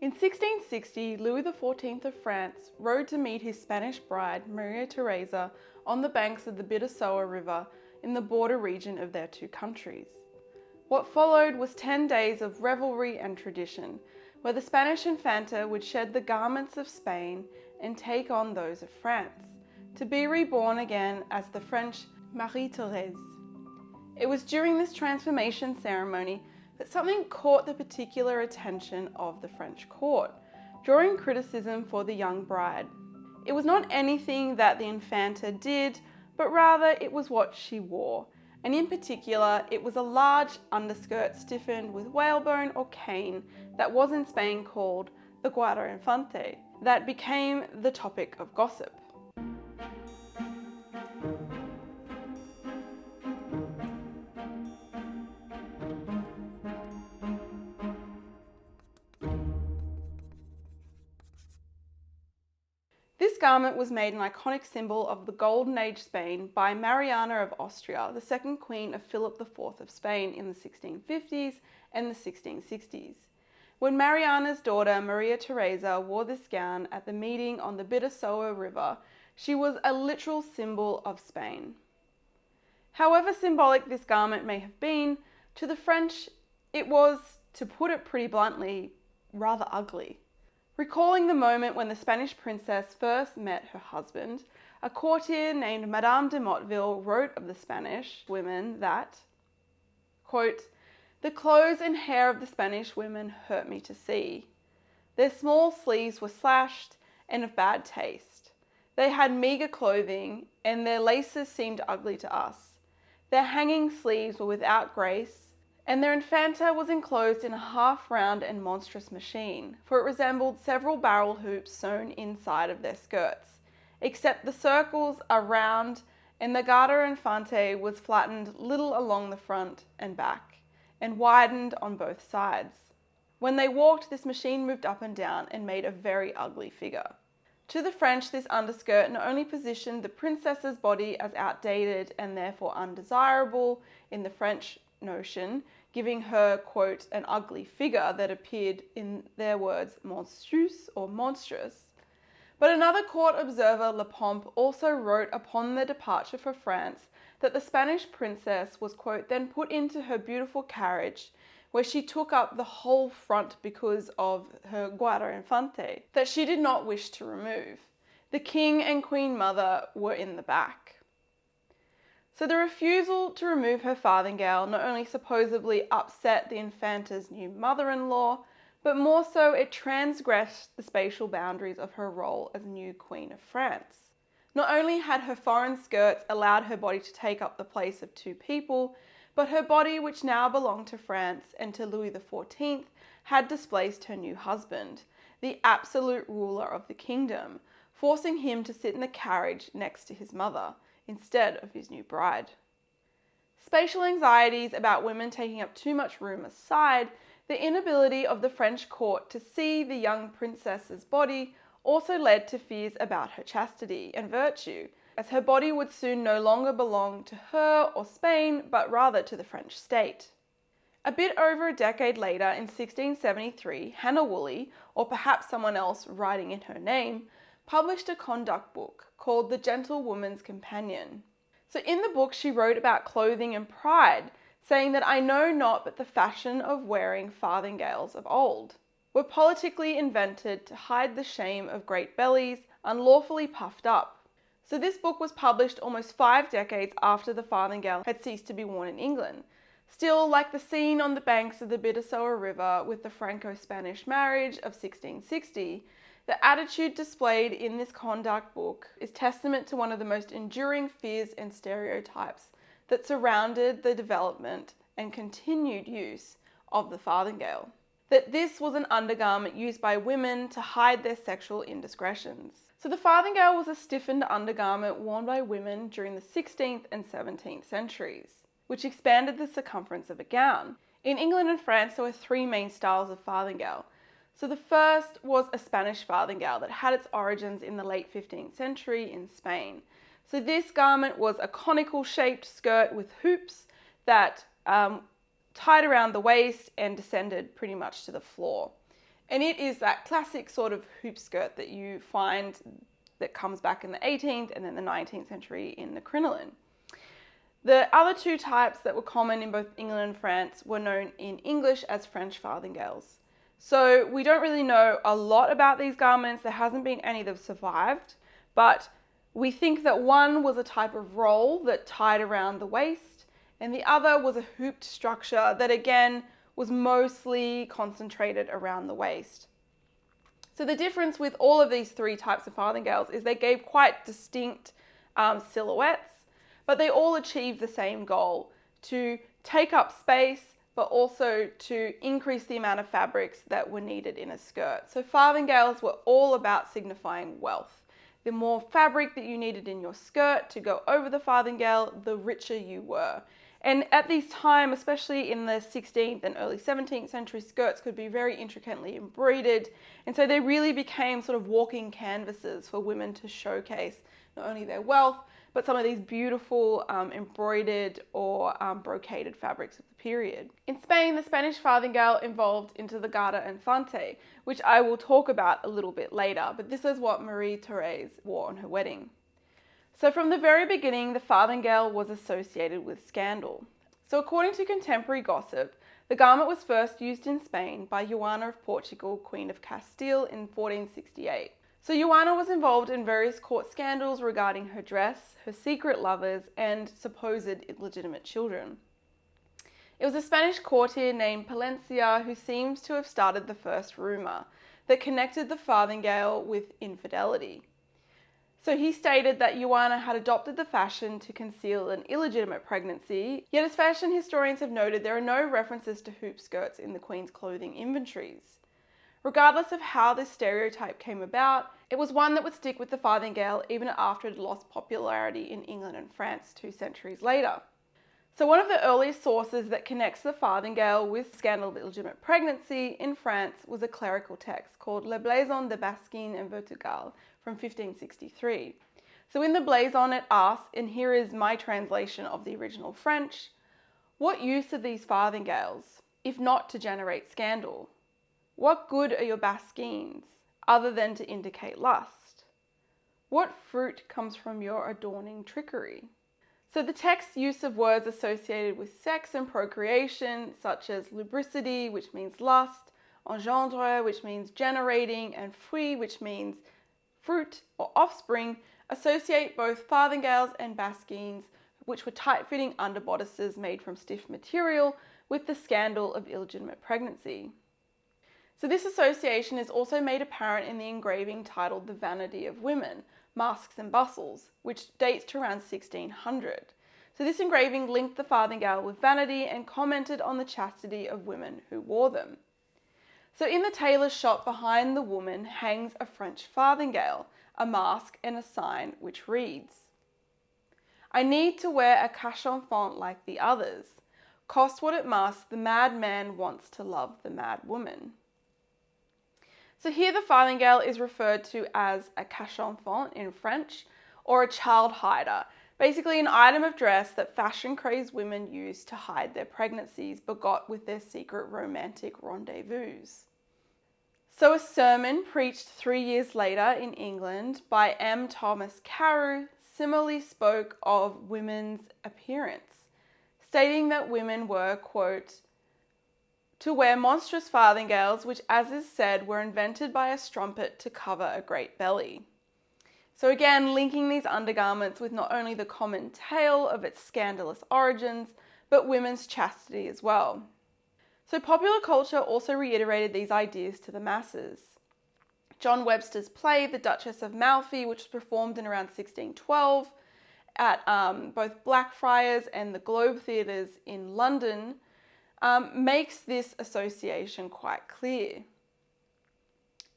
In 1660, Louis XIV of France rode to meet his Spanish bride, Maria Theresa, on the banks of the Bidassoa River in the border region of their two countries. What followed was 10 days of revelry and tradition, where the Spanish Infanta would shed the garments of Spain and take on those of France, to be reborn again as the French Marie-Thérèse. It was during this transformation ceremony that something caught the particular attention of the French court, drawing criticism for the young bride. It was not anything that the Infanta did, but rather it was what she wore, and in particular it was a large underskirt stiffened with whalebone or cane that was in Spain called the Guardainfante, that became the topic of gossip. This garment was made an iconic symbol of the Golden Age Spain by Mariana of Austria, the second queen of Philip IV of Spain in the 1650s and the 1660s. When Mariana's daughter Maria Theresa wore this gown at the meeting on the Bidassoa River, she was a literal symbol of Spain. However symbolic this garment may have been, to the French it was, to put it pretty bluntly, rather ugly. Recalling the moment when the Spanish princess first met her husband, a courtier named Madame de Motteville wrote of the Spanish women that, quote, "The clothes and hair of the Spanish women hurt me to see. Their small sleeves were slashed and of bad taste. They had meagre clothing, and their laces seemed ugly to us. Their hanging sleeves were without grace, and their Infanta was enclosed in a half-round and monstrous machine, for it resembled several barrel hoops sewn inside of their skirts, except the circles are round, and the Guardainfante was flattened little along the front and back, and widened on both sides. When they walked, this machine moved up and down and made a very ugly figure." To the French, this underskirt not only positioned the princess's body as outdated and therefore undesirable in the French notion, giving her, quote, "an ugly figure that appeared, in their words, monstrous or monstrous," but another court observer, Lepompe, also wrote upon their departure for France that the Spanish princess was, quote, "then put into her beautiful carriage, where she took up the whole front because of her Guardainfante, that she did not wish to remove. The king and queen mother were in the back." So the refusal to remove her farthingale not only supposedly upset the Infanta's new mother-in-law, but more so it transgressed the spatial boundaries of her role as new Queen of France. Not only had her foreign skirts allowed her body to take up the place of two people, but her body, which now belonged to France and to Louis XIV, had displaced her new husband, the absolute ruler of the kingdom, forcing him to sit in the carriage next to his mother, instead of his new bride. Spatial anxieties about women taking up too much room aside, the inability of the French court to see the young princess's body also led to fears about her chastity and virtue, as her body would soon no longer belong to her or Spain, but rather to the French state. A bit over a decade later, in 1673, Hannah Woolley, or perhaps someone else writing in her name, published a conduct book called The Gentlewoman's Companion. So in the book she wrote about clothing and pride, saying that "I know not but the fashion of wearing farthingales of old were politically invented to hide the shame of great bellies unlawfully puffed up." So this book was published almost 5 decades after the farthingale had ceased to be worn in England. Still, like the scene on the banks of the Bidassoa River with the Franco-Spanish Marriage of 1660, the attitude displayed in this conduct book is testament to one of the most enduring fears and stereotypes that surrounded the development and continued use of the farthingale. That this was an undergarment used by women to hide their sexual indiscretions. So the farthingale was a stiffened undergarment worn by women during the 16th and 17th centuries, which expanded the circumference of a gown. In England and France, there were 3 main styles of farthingale. So the first was a Spanish farthingale that had its origins in the late 15th century in Spain. So this garment was a conical shaped skirt with hoops that tied around the waist and descended pretty much to the floor. And it is that classic sort of hoop skirt that you find that comes back in the 18th and then the 19th century in the crinoline. The other two types that were common in both England and France were known in English as French farthingales. So we don't really know a lot about these garments. There hasn't been any that have survived, but we think that one was a type of roll that tied around the waist, and the other was a hooped structure that again was mostly concentrated around the waist. So the difference with all of these three types of farthingales is they gave quite distinct silhouettes, but they all achieved the same goal: to take up space, but also to increase the amount of fabrics that were needed in a skirt. So farthingales were all about signifying wealth. The more fabric that you needed in your skirt to go over the farthingale, the richer you were. And at this time, especially in the 16th and early 17th century, skirts could be very intricately embroidered. And so they really became sort of walking canvases for women to showcase not only their wealth, but some of these beautiful embroidered or brocaded fabrics of the period. In Spain, the Spanish farthingale evolved into the Guardainfante, which I will talk about a little bit later, but this is what Marie Therese wore on her wedding. So from the very beginning, the farthingale was associated with scandal. So according to contemporary gossip, the garment was first used in Spain by Joana of Portugal, Queen of Castile, in 1468. So Joana was involved in various court scandals regarding her dress, her secret lovers, and supposed illegitimate children. It was a Spanish courtier named Palencia who seems to have started the first rumour that connected the farthingale with infidelity. So he stated that Joana had adopted the fashion to conceal an illegitimate pregnancy, yet as fashion historians have noted, there are no references to hoop skirts in the Queen's clothing inventories. Regardless of how this stereotype came about, it was one that would stick with the farthingale even after it lost popularity in England and France 2 centuries later. So one of the earliest sources that connects the farthingale with scandal of illegitimate pregnancy in France was a clerical text called Le Blason de Basquine and Portugal from 1563. So in the blason it asks, and here is my translation of the original French, "What use are these farthingales, if not to generate scandal? What good are your basquines, other than to indicate lust? What fruit comes from your adorning trickery?" So the text's use of words associated with sex and procreation, such as lubricity, which means lust, engendre, which means generating, and fruit, which means fruit or offspring, associate both farthingales and basquines, which were tight-fitting underbodices made from stiff material, with the scandal of illegitimate pregnancy. So this association is also made apparent in the engraving titled The Vanity of Women, Masks and Bustles, which dates to around 1600. So this engraving linked the farthingale with vanity and commented on the chastity of women who wore them. So in the tailor's shop behind the woman hangs a French farthingale, a mask and a sign which reads, "I need to wear a cache-enfant like the others. Cost what it must, the mad man wants to love the mad woman." So here the farthingale is referred to as a cache-enfant in French, or a child hider, basically an item of dress that fashion-crazed women used to hide their pregnancies begot with their secret romantic rendezvous. So a sermon preached 3 years later in England by M. Thomas Carew similarly spoke of women's appearance, stating that women were, quote, "to wear monstrous farthingales, which, as is said, were invented by a strumpet to cover a great belly." So again, linking these undergarments with not only the common tale of its scandalous origins, but women's chastity as well. So popular culture also reiterated these ideas to the masses. John Webster's play, The Duchess of Malfi, which was performed in around 1612 at both Blackfriars and the Globe Theatres in London, makes this association quite clear.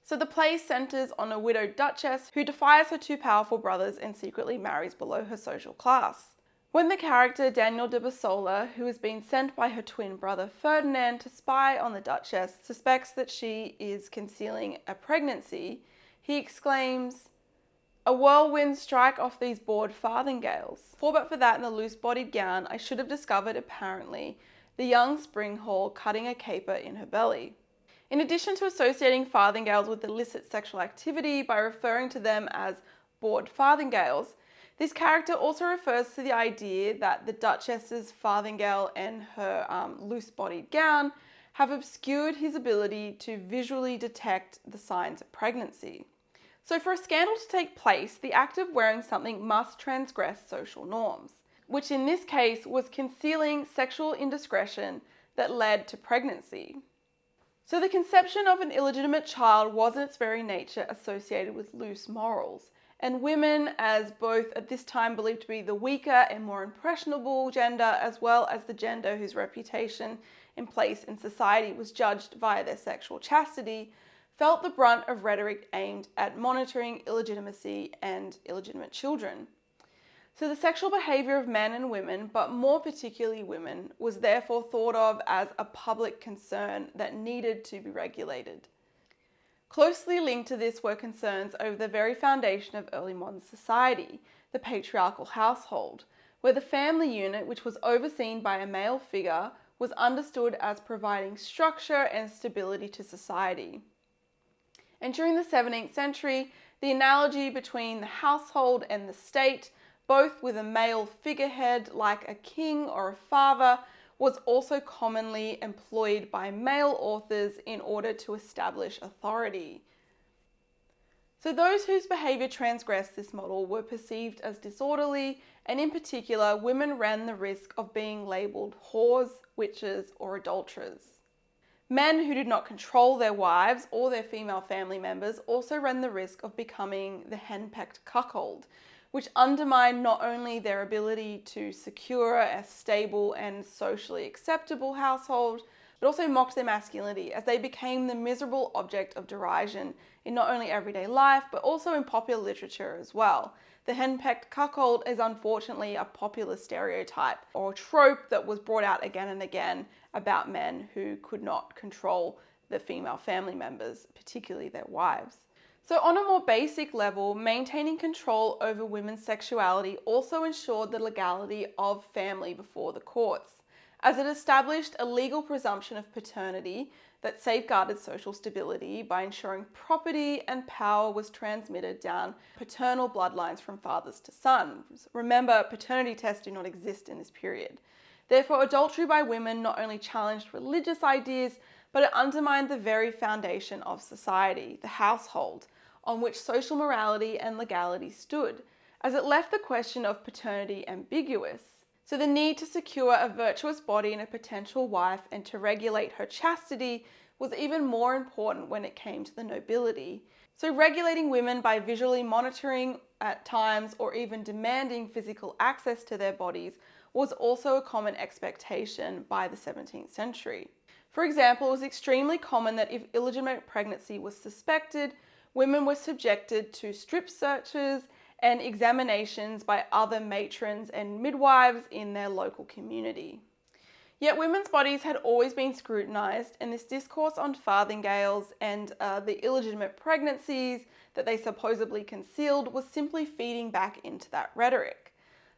So the play centres on a widowed duchess who defies her two powerful brothers and secretly marries below her social class. When the character Daniel de Bassola, who has been sent by her twin brother Ferdinand to spy on the duchess, suspects that she is concealing a pregnancy, he exclaims, "A whirlwind strike off these bored farthingales. For but for that and the loose-bodied gown, I should have discovered apparently the young spring hall cutting a caper in her belly." In addition to associating farthingales with illicit sexual activity by referring to them as bored farthingales, this character also refers to the idea that the Duchess's farthingale and her loose-bodied gown have obscured his ability to visually detect the signs of pregnancy. So for a scandal to take place, the act of wearing something must transgress social norms, which in this case was concealing sexual indiscretion that led to pregnancy. So the conception of an illegitimate child was in its very nature associated with loose morals, and women, as both at this time believed to be the weaker and more impressionable gender, as well as the gender whose reputation and place in society was judged via their sexual chastity, felt the brunt of rhetoric aimed at monitoring illegitimacy and illegitimate children. So the sexual behaviour of men and women, but more particularly women, was therefore thought of as a public concern that needed to be regulated. Closely linked to this were concerns over the very foundation of early modern society, the patriarchal household, where the family unit, which was overseen by a male figure, was understood as providing structure and stability to society. And during the 17th century, the analogy between the household and the state, both with a male figurehead like a king or a father, was also commonly employed by male authors in order to establish authority. So those whose behaviour transgressed this model were perceived as disorderly, and in particular, women ran the risk of being labelled whores, witches, or adulterers. Men who did not control their wives or their female family members also ran the risk of becoming the henpecked cuckold, which undermined not only their ability to secure a stable and socially acceptable household, but also mocked their masculinity as they became the miserable object of derision in not only everyday life, but also in popular literature as well. The henpecked cuckold is unfortunately a popular stereotype or trope that was brought out again and again about men who could not control the female family members, particularly their wives. So on a more basic level, maintaining control over women's sexuality also ensured the legality of family before the courts, as it established a legal presumption of paternity that safeguarded social stability by ensuring property and power was transmitted down paternal bloodlines from fathers to sons. Remember, paternity tests do not exist in this period. Therefore, adultery by women not only challenged religious ideas, but it undermined the very foundation of society, the household, on which social morality and legality stood, as it left the question of paternity ambiguous. So the need to secure a virtuous body in a potential wife and to regulate her chastity was even more important when it came to the nobility. So regulating women by visually monitoring at times or even demanding physical access to their bodies was also a common expectation by the 17th century. For example, it was extremely common that if illegitimate pregnancy was suspected, women were subjected to strip searches and examinations by other matrons and midwives in their local community. Yet women's bodies had always been scrutinised, and this discourse on farthingales and the illegitimate pregnancies that they supposedly concealed was simply feeding back into that rhetoric.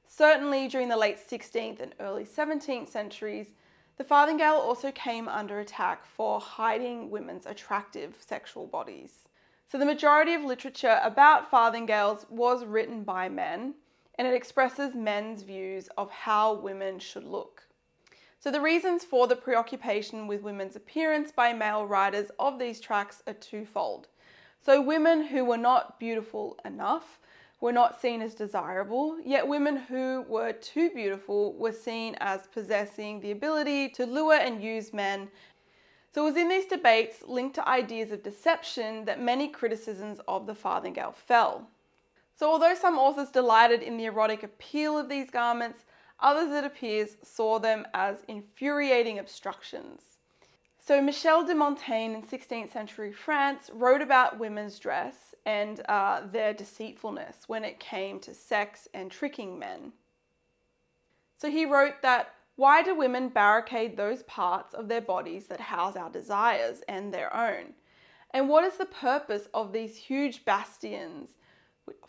Certainly during the late 16th and early 17th centuries, the farthingale also came under attack for hiding women's attractive sexual bodies. So the majority of literature about farthingales was written by men, and it expresses men's views of how women should look. So the reasons for the preoccupation with women's appearance by male writers of these tracts are twofold. So women who were not beautiful enough were not seen as desirable, yet women who were too beautiful were seen as possessing the ability to lure and use men. So it was in these debates linked to ideas of deception that many criticisms of the farthingale fell. So although some authors delighted in the erotic appeal of these garments, others, it appears, saw them as infuriating obstructions. So Michel de Montaigne in 16th century France wrote about women's dress and their deceitfulness when it came to sex and tricking men. So he wrote that, "Why do women barricade those parts of their bodies that house our desires and their own? And what is the purpose of these huge bastions,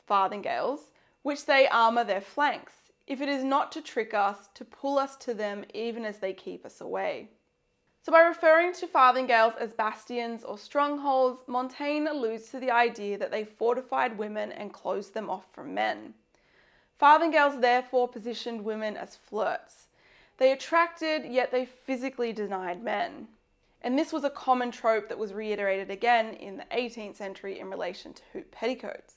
farthingales, which they armour their flanks, if it is not to trick us, to pull us to them even as they keep us away?" So by referring to farthingales as bastions or strongholds, Montaigne alludes to the idea that they fortified women and closed them off from men. Farthingales therefore positioned women as flirts. They attracted, yet they physically denied men. And this was a common trope that was reiterated again in the 18th century in relation to hoop petticoats.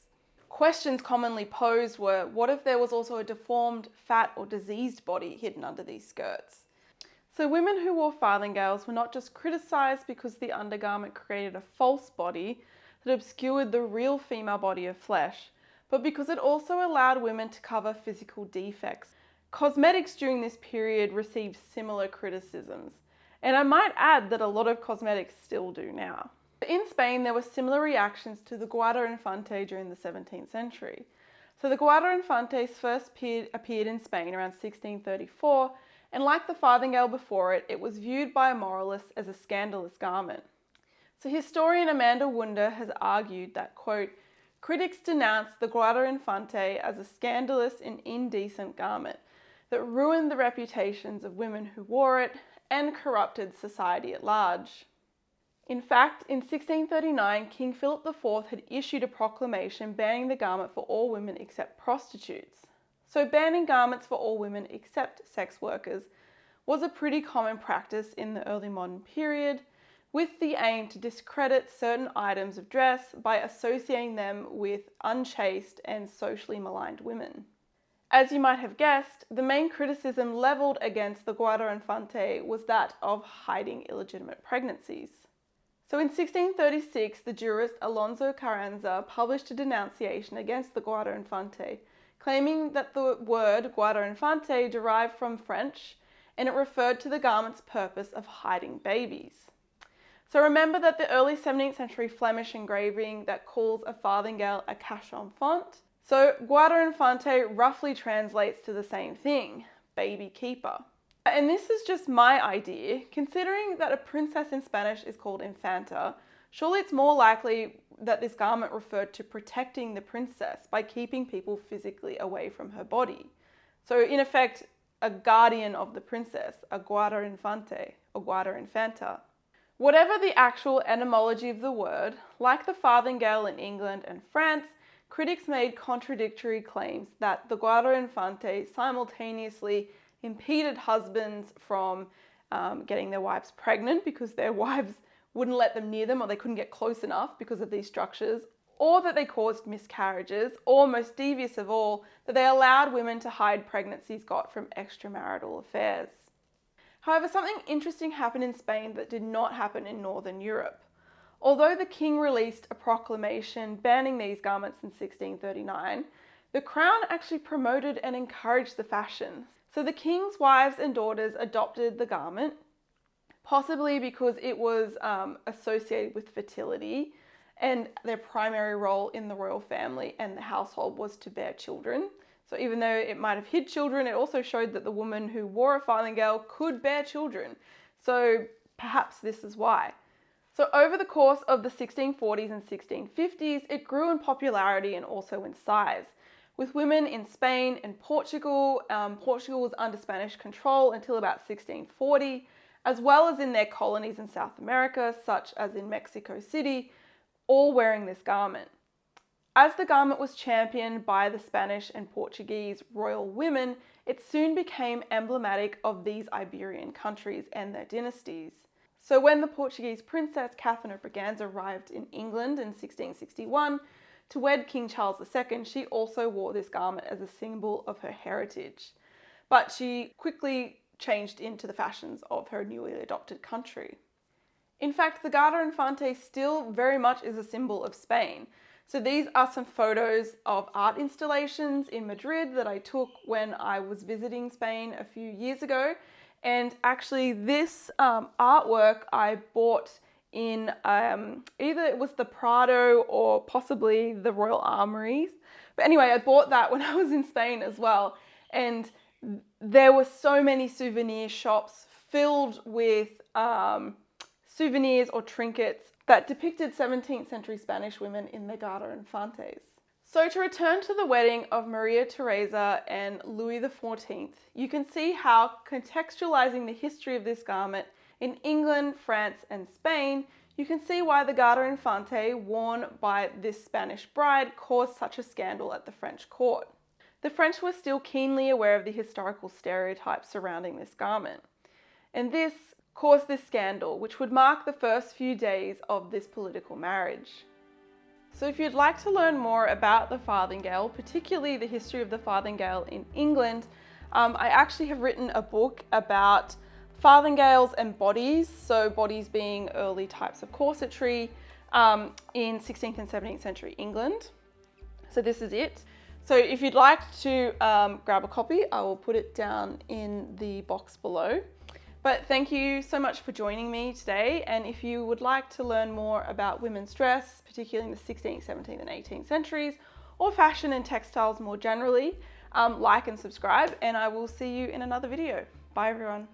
Questions commonly posed were, what if there was also a deformed, fat or diseased body hidden under these skirts? So women who wore farthingales were not just criticised because the undergarment created a false body that obscured the real female body of flesh, but because it also allowed women to cover physical defects. Cosmetics during this period received similar criticisms, and I might add that a lot of cosmetics still do now. In Spain, there were similar reactions to the Guardainfante during the 17th century. So the Guardainfantes first appeared in Spain around 1634, and like the farthingale before it, it was viewed by moralists as a scandalous garment. So historian Amanda Wunder has argued that, quote, critics denounced the Guardainfante as a scandalous and indecent garment that ruined the reputations of women who wore it and corrupted society at large. In fact, in 1639, King Philip IV had issued a proclamation banning the garment for all women except prostitutes. So banning garments for all women except sex workers was a pretty common practice in the early modern period, with the aim to discredit certain items of dress by associating them with unchaste and socially maligned women. As you might have guessed, the main criticism levelled against the Guardainfante was that of hiding illegitimate pregnancies. So in 1636, the jurist Alonso Carranza published a denunciation against the Guardainfante, claiming that the word Guardainfante derived from French and it referred to the garment's purpose of hiding babies. So remember that the early 17th century Flemish engraving that calls a farthingale a cache-enfant? So Guardainfante roughly translates to the same thing, baby keeper. And this is just my idea. Considering that a princess in Spanish is called infanta, surely it's more likely that this garment referred to protecting the princess by keeping people physically away from her body. So in effect, a guardian of the princess, a guardainfante or guardainfanta. Whatever the actual etymology of the word, like the farthingale in England and France, critics made contradictory claims that the guardainfante simultaneously impeded husbands from getting their wives pregnant because their wives wouldn't let them near them or they couldn't get close enough because of these structures, or that they caused miscarriages, or most devious of all, that they allowed women to hide pregnancies got from extramarital affairs. However, something interesting happened in Spain that did not happen in Northern Europe. Although the king released a proclamation banning these garments in 1639, the crown actually promoted and encouraged the fashion. So the king's wives and daughters adopted the garment, possibly because it was associated with fertility, and their primary role in the royal family and the household was to bear children. So even though it might have hid children, it also showed that the woman who wore a farthingale could bear children. So perhaps this is why. So over the course of the 1640s and 1650s, it grew in popularity and also in size. With women in Spain and Portugal, Portugal was under Spanish control until about 1640, as well as in their colonies in South America, such as in Mexico City, all wearing this garment. As the garment was championed by the Spanish and Portuguese royal women, it soon became emblematic of these Iberian countries and their dynasties. So when the Portuguese princess Catherine of Braganza arrived in England in 1661 to wed King Charles II, she also wore this garment as a symbol of her heritage. But she quickly changed into the fashions of her newly adopted country. In fact, the Guardainfante still very much is a symbol of Spain. So these are some photos of art installations in Madrid that I took when I was visiting Spain a few years ago. And actually this artwork I bought in either it was the Prado or possibly the Royal Armouries. But anyway, I bought that when I was in Spain as well. And there were so many souvenir shops filled with souvenirs or trinkets that depicted 17th century Spanish women in their Guardainfantes. So to return to the wedding of Maria Theresa and Louis XIV, you can see how contextualizing the history of this garment in England, France, and Spain, you can see why the Guardainfante worn by this Spanish bride caused such a scandal at the French court. The French were still keenly aware of the historical stereotypes surrounding this garment, and this caused this scandal, which would mark the first few days of this political marriage. So if you'd like to learn more about the farthingale, particularly the history of the farthingale in England, I actually have written a book about farthingales and bodies, so bodies being early types of corsetry in 16th and 17th century England. So this is it. So if you'd like to grab a copy, I will put it down in the box below. But thank you so much for joining me today, and if you would like to learn more about women's dress, particularly in the 16th, 17th and 18th centuries, or fashion and textiles more generally, like and subscribe, and I will see you in another video. Bye everyone.